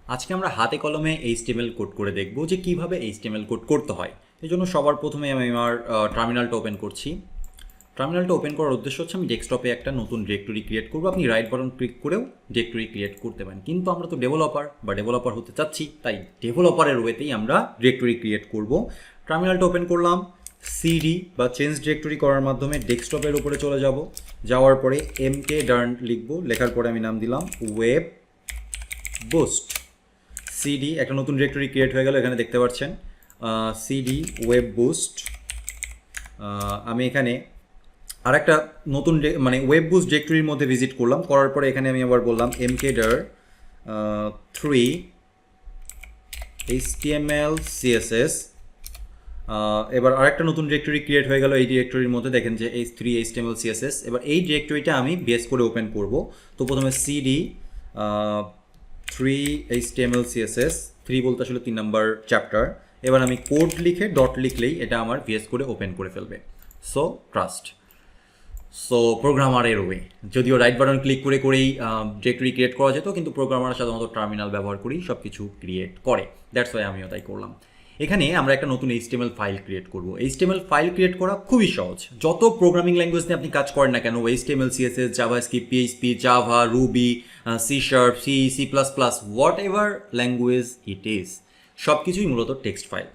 আজকে আমরা হাতে কলমে এইচটিএমএল কোড করে দেখব যে কিভাবে এইচটিএমএল কোড করতে হয়। এই জন্য সবার প্রথমে আমি আমার টার্মিনালটা ওপেন করছি। টার্মিনালটা ওপেন করার উদ্দেশ্য হচ্ছে আমি ডেস্কটপে একটা নতুন ডিরেক্টরি ক্রিয়েট করবো। আপনি রাইট বাটন ক্লিক করেও ডিরেক্টরি ক্রিয়েট করতে পারেন, কিন্তু আমরা তো ডেভেলপার হতে চাচ্ছি, তাই ডেভেলপারের ওয়েতেই আমরা ডিরেক্টরি ক্রিয়েট করব। টার্মিনালটা ওপেন করলাম, সিডি বা চেঞ্জ ডিরেক্টরি করার মাধ্যমে ডেস্কটপের উপরে চলে যাব। যাওয়ার পরে এমকে ডার্ন লিখবো, লেখার পরে আমি নাম দিলাম ওয়েব বুস্ট। সিডি একটা নতুন ডিরেক্টরি ক্রিয়েট হয়ে গেল, এখানে দেখতে পাচ্ছেন সিডি ওয়েব বুস্ট। আমি এখানে আর একটা নতুন মানে ওয়েব বুস্ট ডিরেক্টরির মধ্যে ভিজিট করলাম, করার পরে এখানে আমি আবার বললাম mkdir 3 html css। এবার আরেকটা নতুন ডিরেক্টরি ক্রিয়েট হয়ে গেল এই ডিরেক্টরির মধ্যে, দেখেন যে এই 3 html css। এবার এই ডিরেক্টরিটা আমি বেস করে ওপেন করব। তো প্রথমে সিডি 3 html css, 3 বলতে আসলে 3 নাম্বার চ্যাপ্টার। এবার আমি কোড লিখে ডট লিখলেই এটা আমার ভিএস করে ওপেন করে ফেলবে। সো প্রোগ্রামারের ওয়ে, যদিও রাইট বাটন ক্লিক করে করেই ডিরেক্টরি ক্রিয়েট করা যেত, কিন্তু প্রোগ্রামার সাধারণত টার্মিনাল ব্যবহার করেই সব কিছু ক্রিয়েট করে। দ্যাটস ওয়াই আমিও তাই করলাম। এখানে আমরা একটা নতুন এইচটিএমএল ফাইল ক্রিয়েট করব। এইচটিএমএল ফাইল ক্রিয়েট করা খুবই সহজ। যত প্রোগ্রামিং ল্যাঙ্গুয়েজ নিয়ে আপনি কাজ করেন না কেন, HTML CSS, JavaScript, PHP, Java, Ruby, C sharp, C plus plus, whatever language it is, সব কিছুই মূলত টেক্সট ফাইল।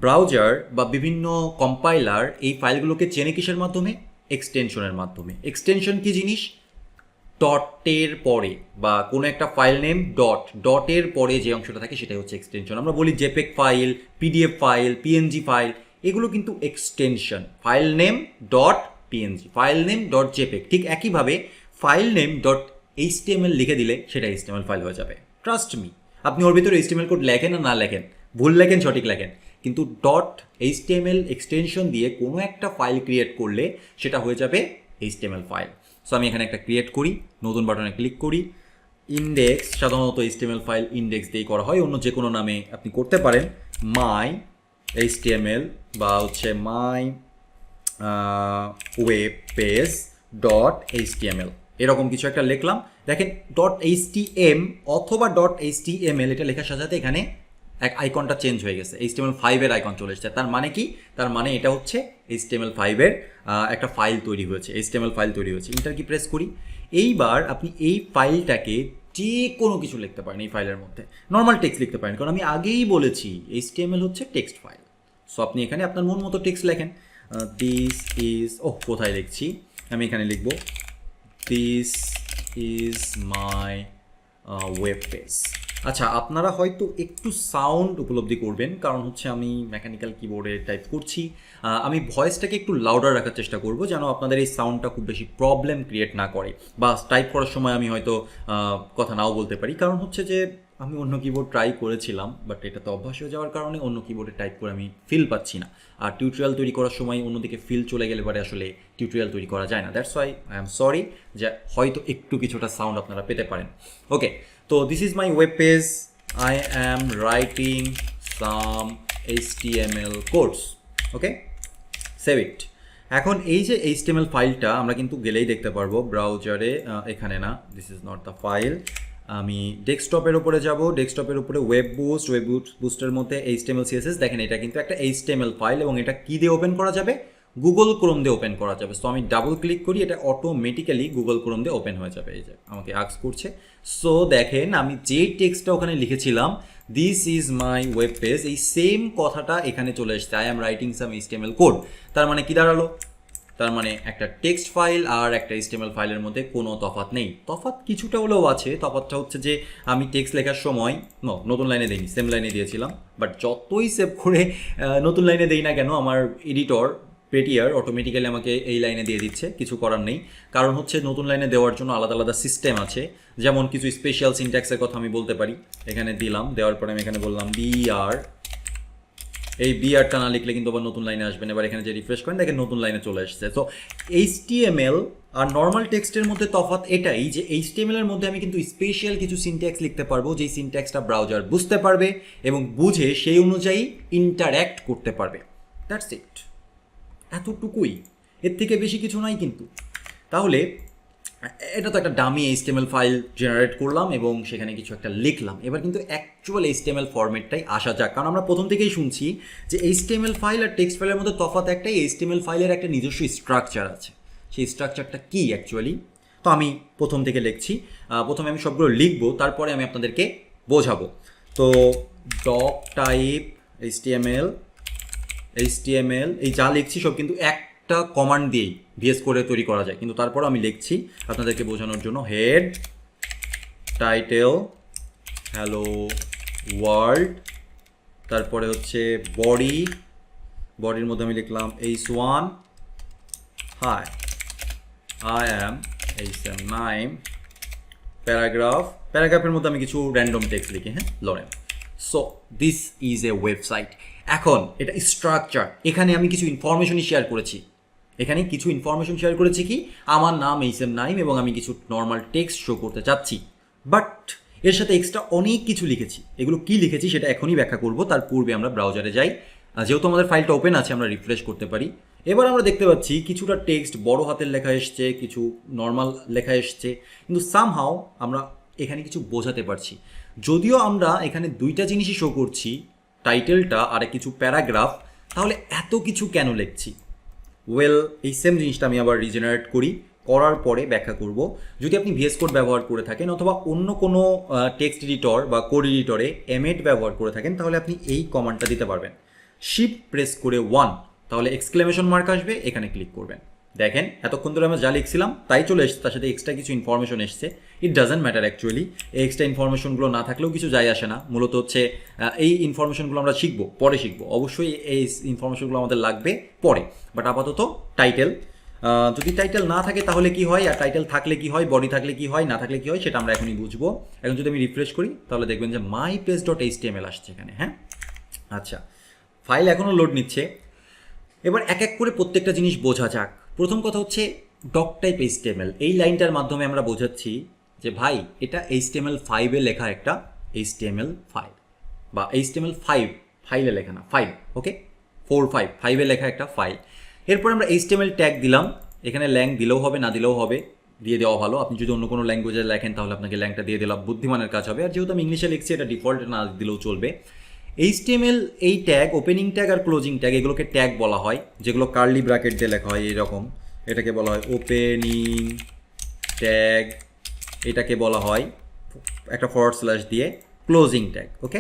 ব্রাউজার বা বিভিন্ন কম্পাইলার এই ফাইলগুলোকে চেনে কিসের মাধ্যমে? এক্সটেনশনের মাধ্যমে। এক্সটেনশন কি জিনিস? ডটের পরে বা কোনো একটা ফাইল নেম ডটের পরে যে অংশটা থাকে সেটাই হচ্ছে এক্সটেনশন। আমরা বলি JPEG file, PDF file, PNG file, এগুলো কিন্তু extension. File name dot PNG, file name dot JPEG, ঠিক একইভাবে ফাইল নেম ডট এইচটিএমএল লিখে দিলে সেটা এইচটিএমএল ফাইল হয়ে যাবে। ট্রাস্ট মি, আপনি ওর ভিতরে এইচটিএমএল কোড লেখেন আর না লেখেন, ভুল লেখেন সঠিক লেখেন, কিন্তু ডট এইচটিএমএল এক্সটেনশন দিয়ে কোনো একটা ফাইল ক্রিয়েট করলে সেটা হয়ে যাবে এইচটিএমএল ফাইল। সো আমি এখানে একটা ক্রিয়েট করি, নতুন বাটনে ক্লিক করি। ইন্ডেক্স, সাধারণত এইচটিএমএল ফাইল ইন্ডেক্স দিয়েই করা হয়, অন্য যে কোনো নামে আপনি করতে পারেন। মাই এইচটিএমএল বা হচ্ছে মাই ওয়েব পেজ ডট এইচটিএমএল, এরকম কিছু একটা লিখলাম। দেখেন ডট এইচটিএম অথবা ডট এইচটিএমএল এটা লেখার সাথে সাথে এখানে এক আইকনটা চেঞ্জ হয়ে গেছে, HTML5 এর আইকন চলে এসেছে। তার মানে কি? তার মানে এটা হচ্ছে HTML5 এর একটা ফাইল তৈরি হয়েছে, HTML ফাইল তৈরি হয়েছে। ইন্টার কি প্রেস করি। এইবার আপনি এই ফাইলটাকে যে কোনো কিছু লিখতে পারেন, এই ফাইলের মধ্যে নর্মাল টেক্সট লিখতে পারেন, কারণ আমি আগেই বলেছি HTML হচ্ছে টেক্সট ফাইল। সো আপনি এখানে আপনার মন মতো টেক্সট লেখেন। দিস ইজ, কোথায় লিখছি, আমি এখানে লিখব this is my web page. আচ্ছা, আপনারা হয়তো একটু সাউন্ড উপলব্ধি করবেন, কারণ হচ্ছে আমি মেকানিক্যাল কিবোর্ডে টাইপ করছি। আমি ভয়েসটাকে একটু লাউডার রাখার চেষ্টা করব, যেন আপনাদের এই সাউন্ডটা খুব বেশি প্রবলেম ক্রিয়েট না করে, বা টাইপ করার সময় আমি হয়তো কথা নাও বলতে পারি। কারণ হচ্ছে যে আমি অন্য কিবোর্ড ট্রাই করেছিলাম, বাট এটা তো অভ্যাস হয়ে যাওয়ার কারণে অন্য কিবোর্ডে টাইপ করে আমি ফিল পাচ্ছি না। আর টিউটোরিয়াল তৈরি করার সময় অন্যদিকে ফিল চলে গেলে পরে আসলে টিউটোরিয়াল তৈরি করা যায় না। That's why I am sorry যে হয়তো একটু কিছুটা সাউন্ড আপনারা পেতে পারেন। ওকে, তো this is my web page, I am writing some HTML codes. Okay, save it. এখন এই যে HTML ফাইলটা আমরা কিন্তু গেলেই দেখতে পারবো ব্রাউজারে, এখানে না, this is not the file. আমি ডেস্কটপের উপরে যাব, ডেস্কটপের উপরে ওয়েব বুস্টের মধ্যে HTML CSS, দেখেন এটা কিন্তু একটা HTML ফাইল, এবং এটা কি দিয়ে ওপেন করা যাবে? গুগল ক্রোম দিয়ে ওপেন করা যাবে। সো আমি ডাবল ক্লিক করি, এটা অটোমেটিক্যালি গুগল ক্রোম দিয়ে ওপেন হয়ে যাবে। এই যে আমাকে আস্ক করছে। সো দেখেন আমি যে টেক্সটটা ওখানে লিখেছিলাম this is my web page, এই সেম কথাটা এখানে চলে এসেছে, I am writing some HTML code. তার মানে কি দাঁড়ালো? তার মানে একটা টেক্সট ফাইল আর একটা HTML ফাইলের মধ্যে কোনো তফাৎ নেই। তফাৎ কিছুটা হলেও আছে। তফাৎটা হচ্ছে যে আমি টেক্সট লেখার সময় নতুন লাইনে দিইনি, সেম লাইনে দিয়েছিলাম। বাট যতই সেভ করে নতুন লাইনে দেই না কেন, আমার এডিটর পেটিয়ার অটোমেটিক্যালি আমাকে এই লাইনে দিয়ে দিচ্ছে, কিছু করার নেই। কারণ হচ্ছে নতুন লাইনে দেওয়ার জন্য আলাদা আলাদা সিস্টেম আছে। যেমন কিছু স্পেশাল সিনট্যাক্সের কথা আমি বলতে পারি। এখানে দিলাম, দেওয়ার পরে আমি এখানে বললাম BR, এই বিআরটা না লিখলে কিন্তু আবার নতুন লাইনে আসবেন। এবার এখানে যে রিফ্রেশ করেন দেখেন নতুন লাইনে চলে আসছে। সো HTML আর নর্মাল টেক্সটের মধ্যে তফাৎ এটাই যে HTML এর মধ্যে আমি কিন্তু স্পেশাল কিছু সিনট্যাক্স লিখতে পারবো, যেই সিনট্যাক্সটা ব্রাউজার বুঝতে পারবে এবং বুঝে সেই অনুযায়ী ইন্টারঅ্যাক্ট করতে পারবে। দ্যাটস ইট, এতটুকুই, এর থেকে বেশি কিছু নাই কিন্তু। তাহলে এটা তো একটা ডামি এইচটিএমএল ফাইল জেনারেট করলাম এবং সেখানে কিছু একটা লিখলাম। এবার কিন্তু অ্যাকচুয়াল এইচটিএমএল ফরম্যাটটাই আসা যাক, কারণ আমরা প্রথম থেকেই শুনছি যে এইচটিএমএল ফাইল আর টেক্সট ফাইলের মধ্যে তফাৎ একটাই, এইচটিএমএল ফাইলের একটা নিজস্ব স্ট্রাকচার আছে। সেই স্ট্রাকচারটা কি অ্যাকচুয়ালি, তো আমি প্রথম থেকে লিখছি। প্রথমে আমি সবগুলো লিখবো, তারপরে আমি আপনাদেরকে বোঝাবো। তো ডক টাইপ এইচটিএমএল এই যা লিখছি সব কিন্তু একটা কমান্ড দিয়েই ভিএস করে তৈরি করা যায়, কিন্তু তারপর আমি লিখছি আপনাদেরকে বোঝানোর জন্য। হেড টাইটেল হ্যালো ওয়ার্ল্ড, তারপরে হচ্ছে বডির মধ্যে আমি লিখলাম H1 hi I am HM9, প্যারাগ্রাফের মধ্যে আমি কিছু র্যান্ডম টেক্সট লিখি, হ্যাঁ lorem. So this is a website. এখন এটা স্ট্রাকচার, এখানে আমি কিছু ইনফরমেশনই শেয়ার করেছি। কি আমার নাম HM9 এবং আমি কিছু নর্মাল টেক্সট শো করতে চাচ্ছি, বাট এর সাথে এক্সট্রা অনেক কিছু লিখেছি। এগুলো কি লিখেছি সেটা এখনই ব্যাখ্যা করব, তার পূর্বে আমরা ব্রাউজারে যাই। যেহেতু আমাদের ফাইলটা ওপেন আছে আমরা রিফ্রেশ করতে পারি। এবার আমরা দেখতে পাচ্ছি কিছুটা টেক্সট বড় হাতের লেখা এসছে, কিছু নর্মাল লেখা এসছে, কিন্তু সামহাও আমরা এখানে কিছু বোঝাতে পারছি। যদিও আমরা এখানে দুইটা জিনিসই শো করছি, টাইটেলটা আর কিছু প্যারাগ্রাফ, তাহলে এত কিছু কেন লিখছি? ওয়েল, এই সেম জিনিসটা আমি আবার রিজেনারেট করার পরে ব্যাখ্যা করব। যদি আপনি ভিএস কোড ব্যবহার করে থাকেন অথবা অন্য কোনো টেক্সট এডিটর বা কোড এডিটরে এমএড ব্যবহার করে থাকেন, তাহলে আপনি এই কমান্ডটা দিতে পারবেন। শিফট প্রেস করে 1, তাহলে এক্সক্লেমেশন মার্ক আসবে, এখানে ক্লিক করবেন। দেখেন এতক্ষণ ধরে আমরা যা লিখছিলাম তাই চলে এসছে, তার সাথে এক্সট্রা কিছু ইনফরমেশন এসছে। ইট ডাজন্ট ম্যাটার অ্যাকচুয়ালি, এই এক্সট্রা ইনফরমেশনগুলো না থাকলেও কিছু যায় আসে না। মূলত হচ্ছে এই ইনফরমেশনগুলো আমরা পরে শিখবো। অবশ্যই এই ইনফরমেশনগুলো আমাদের লাগবে পরে, বাট আপাতত টাইটেল, যদি টাইটেল না থাকে তাহলে কি হয়, আর টাইটেল থাকলে কি হয়, বডি থাকলে কি হয়, না থাকলে কি হয়, সেটা আমরা এখনই বুঝবো। এখন যদি আমি রিফ্রেশ করি তাহলে দেখবেন যে mypage.html আসছে এখানে, হ্যাঁ। আচ্ছা, ফাইল এখনও লোড নিচ্ছে। এবার এক এক করে প্রত্যেকটা জিনিস বোঝা যাক। প্রথম কথা হচ্ছে ডক টাইপ এইচটিএমএল। এই লাইনটার মাধ্যমে আমরা বোঝাচ্ছি যে ভাই এটা HTML5 এ লেখা একটা HTML ফাইল, বা HTML5 ফাইলে লেখা না, ফাইল, ওকে, 5 এ লেখা একটা ফাইল। এরপর আমরা HTML ট্যাগ দিলাম, এখানে ল্যাং দিলেও হবে না দিলেও হবে, দিয়ে দেওয়া ভালো। আপনি যদি অন্য কোনো ল্যাঙ্গুয়েজে লেখেন তাহলে আপনাকে ল্যাংটা দিয়ে দিলাম, বুদ্ধিমানের কাজ হবে। আর যেহেতু আমি ইংলিশে লিখছি এটা ডিফল্ট না দিলেও চলবে। HTML এই ট্যাগ, ওপেনিং ট্যাগ আর ক্লোজিং ট্যাগ, এগুলোকে ট্যাগ বলা হয়, যেগুলো কার্লি ব্র্যাকেট দিয়ে লেখা হয় এরকম, এটাকে বলা হয় ওপেনিং ট্যাগ, এটাকে বলা হয় একটা ফরওয়ার্ড স্ল্যাশ দিয়ে ক্লোজিং ট্যাগ। ওকে,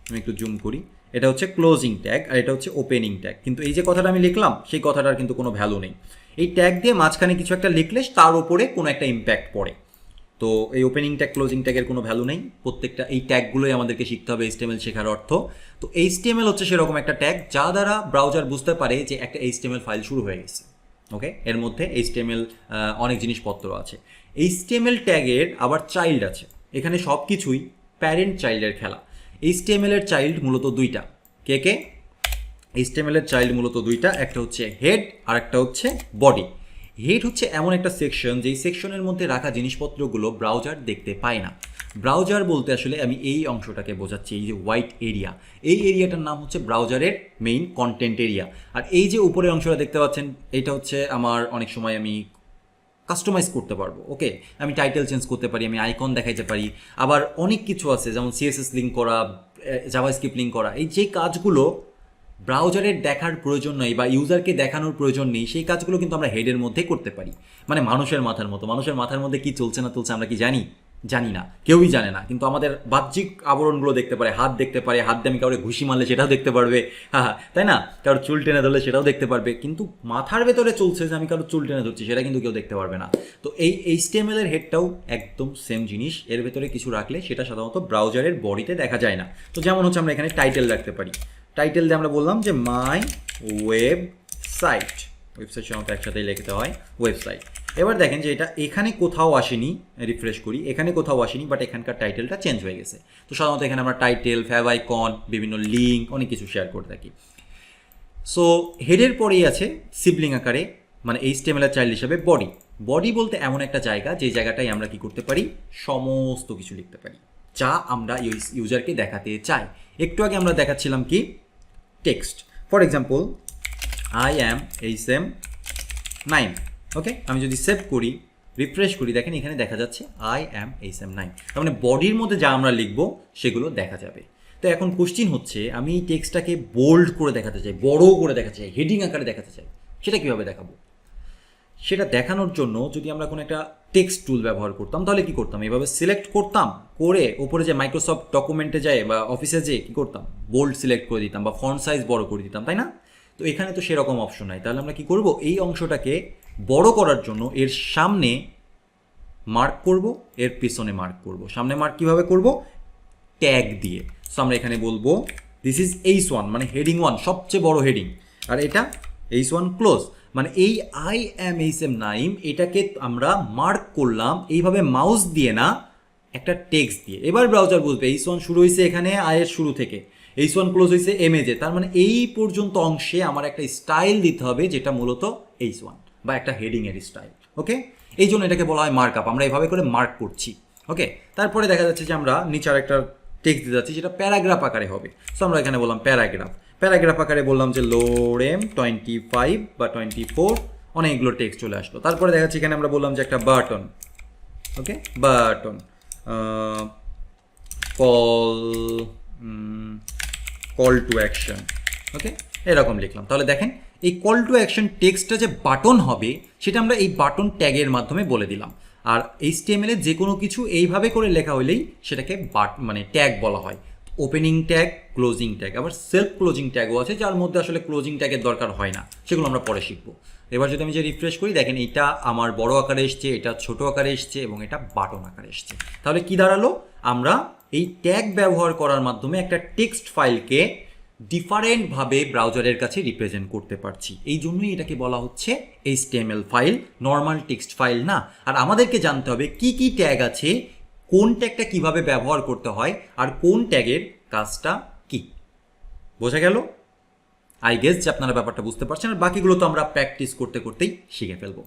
আমি একটু জুম করি, এটা হচ্ছে ক্লোজিং ট্যাগ আর এটা হচ্ছে ওপেনিং ট্যাগ। কিন্তু এই যে কথাটা আমি লিখলাম সেই কথাটার কিন্তু কোনো ভ্যালু নেই। এই ট্যাগ দিয়ে মাঝখানে কিছু একটা লিখলে তার উপরে কোনো একটা ইম্প্যাক্ট পড়ে। তো এই ওপেনিং ট্যাগ ক্লোজিং ট্যাগের কোনো ভ্যালু নেই। প্রত্যেকটা এই ট্যাগগুলোই আমাদেরকে শিখতে হবে HTML শেখার অর্থ। তো HTML হচ্ছে সেরকম একটা ট্যাগ যা দ্বারা ব্রাউজার বুঝতে পারে যে একটা HTML ফাইল শুরু হয়ে গেছে। ওকে, এর মধ্যে HTML অনেক জিনিসপত্র আছে। HTML ট্যাগের আবার চাইল্ড আছে, এখানে সব কিছুই প্যারেন্ট চাইল্ডের খেলা। HTML এর চাইল্ড মূলত দুইটা, কে HTML এর চাইল্ড মূলত দুইটা, একটা হচ্ছে হেড আর একটা হচ্ছে বডি। হেড হচ্ছে এমন একটা সেকশন যেই সেকশনের মধ্যে রাখা জিনিসপত্রগুলো ব্রাউজার দেখতে পায় না। ব্রাউজার বলতে আসলে আমি এই অংশটাকে বোঝাচ্ছি, এই যে হোয়াইট এরিয়া, এই এরিয়াটার নাম হচ্ছে ব্রাউজারের মেইন কন্টেন্ট এরিয়া। আর এই যে উপরের অংশটা দেখতে পাচ্ছেন, এটা হচ্ছে আমার অনেক সময় আমি কাস্টমাইজ করতে পারবো। ওকে, আমি টাইটেল চেঞ্জ করতে পারি, আমি আইকন দেখাইতে পারি, আবার অনেক কিছু আছে যেমন CSS লিঙ্ক করা, জাভাস্ক্রিপ্ট লিঙ্ক করা। এই যে কাজগুলো ব্রাউজারের দেখার প্রয়োজন নেই বা ইউজারকে দেখানোর প্রয়োজন নেই, সেই কাজগুলো কিন্তু আমরা হেডের মধ্যে করতে পারি। মানে মানুষের মাথার মতো, মানুষের মাথার মধ্যে কি চলছে না চলছে আমরা কি জানি না, কেউই জানে না। কিন্তু আমাদের বাহ্যিক আবরণগুলো দেখতে পারে, হাত দেখতে পারে, হাত দিয়ে আমি কাউকে ঘুষি মারলে সেটাও দেখতে পারবে, হ্যাঁ তাই না, কারোর চুল টেনে ধরলে সেটাও দেখতে পারবে। কিন্তু মাথার ভেতরে চলছে যে আমি কারোর চুল টেনে ধরছি সেটা কিন্তু কেউ দেখতে পারবে না। তো এই HTML এর হেডটাও একদম সেম জিনিস, এর ভেতরে কিছু রাখলে সেটা সাধারণত ব্রাউজারের বডিতে দেখা যায় না। তো যেমন হচ্ছে আমরা এখানে টাইটেল রাখতে পারি, টাইটেল দিয়ে আমরা বললাম যে মাই ওয়েবসাইট, ওয়েবসাইট সাধারণত একসাথেই লিখতে হয় ওয়েবসাইট। এবার দেখেন যে এটা এখানে কোথাও আসেনি, রিফ্রেশ করি, এখানে কোথাও আসেনি, বাট এখানকার টাইটেলটা চেঞ্জ হয়ে গেছে। তো সাধারণত এখানে আমরা টাইটেল, ফ্যাভ আইকন, বিভিন্ন লিঙ্ক, অনেক কিছু শেয়ার করে থাকি। সো হেডের পরেই আছে সিবলিং আকারে, মানে HTML এর চাইল্ড হিসেবে বডি। বডি বলতে এমন একটা জায়গা যে জায়গাটায় আমরা কি করতে পারি, সমস্ত কিছু লিখতে পারি যা আমরা ইউজারকে দেখাতে চাই। একটু আগে আমরা দেখাচ্ছিলাম কি text, for example I am HM9। ওকে, আমি যদি সেভ করি রিফ্রেশ করি, দেখেন এখানে দেখা যাচ্ছে আই অ্যাম HM9। তার মানে বডির মধ্যে যা আমরা লিখব সেগুলো দেখা যাবে। তো এখন কোশ্চিন হচ্ছে, আমি এই টেক্সটটাকে বোল্ড করে দেখাতে চাই, বড় করে দেখাতে চাই, হেডিং আকারে দেখাতে চাই, সেটা কীভাবে দেখাবো? সেটা দেখানোর জন্য যদি আমরা কোনো একটা টেক্সট টুল ব্যবহার করতাম তাহলে কি করতাম? এইভাবে সিলেক্ট করতাম, করে ওপরে যে মাইক্রোসফট ডকুমেন্টে যায় বা অফিসে যেয়ে কী করতাম, বোল্ড সিলেক্ট করে দিতাম বা ফন্ট সাইজ বড় করে দিতাম, তাই না? তো এখানে তো সেরকম অপশন নাই। তাহলে আমরা কি করব? এই অংশটাকে বড় করার জন্য এর সামনে মার্ক করব, এর পিছনে মার্ক করব। সামনে মার্ক কিভাবে করব? ট্যাগ দিয়ে। সো আমরা এখানে বলবো দিস ইজ H1, মানে হেডিং 1, সবচেয়ে বড় হেডিং, আর এটা H1 ক্লোজ, মানে এই আই অ্যাম HM9 এটাকে আমরা মার্ক করলাম এইভাবে মাউস দিয়ে না, একটা টেক্সট দিয়ে। এবার ব্রাউজার বুঝবে H1 শুরু হয়েছে এখানে আয়ের শুরু থেকে, H1 ক্লোজ হয়েছে এমএজে, তার মানে এই পর্যন্ত অংশে আমার একটা স্টাইল দিতে হবে যেটা মূলত H1 বা একটা হেডিংয়ের স্টাইল। ওকে, এই জন্য এটাকে বলা হয় মার্ক আপ। আমরা এভাবে করে মার্ক করছি। ওকে, তারপরে দেখা যাচ্ছে যে আমরা নিচে একটা টেক্সট দিতে যাচ্ছি যেটা প্যারাগ্রাফ আকারে হবে। সো আমরা এখানে বললাম প্যারাগ্রাফ আকারে বললাম যে লোরেম 25 বা 24, অনেকগুলো টেক্সট চলে আসলো। তারপরে দেখা যাচ্ছে এখানে আমরা বললাম যে একটা button, okay, button call to action, okay, এরকম লিখলাম। তাহলে দেখেন এই কল টু অ্যাকশন টেক্সটটা যে বাটন হবে সেটা আমরা এই বাটন ট্যাগের মাধ্যমে বলে দিলাম। আর HTML এ যে কোনো কিছু এইভাবে করে লেখা হলেই সেটাকে মানে ট্যাগ বলা হয়। ওপেনিং ট্যাগ, ক্লোজিং ট্যাগ, আবার সেলফ ক্লোজিং ট্যাগও আছে যার মধ্যে আসলে ক্লোজিং ট্যাগের দরকার হয় না, সেগুলো আমরা পরে শিখবো। এবার যদি আমি যে রিফ্রেশ করি, দেখেন এটা আমার বড় আকারে এসছে, এটা ছোট আকারে এসছে এবং এটা বাটন আকারে এসছে। তাহলে কি দাঁড়ালো? আমরা এই ট্যাগ ব্যবহার করার মাধ্যমে একটা টেক্সট ফাইলকে ডিফারেন্টভাবে ব্রাউজারের কাছে রিপ্রেজেন্ট করতে পারছি। এই জন্যই এটাকে বলা হচ্ছে HTML file, normal text file না। আর আমাদেরকে জানতে হবে কি কি ট্যাগ আছে, কোন ট্যাগটা কিভাবে ব্যবহার করতে হয়, আর কোন ট্যাগের কাজটা কি। বোঝা গেল? আই গেস যে আপনারা ব্যাপারটা বুঝতে পারছেন, আর বাকিগুলো তো আমরা প্র্যাকটিস করতে করতেই শিখে ফেলবো।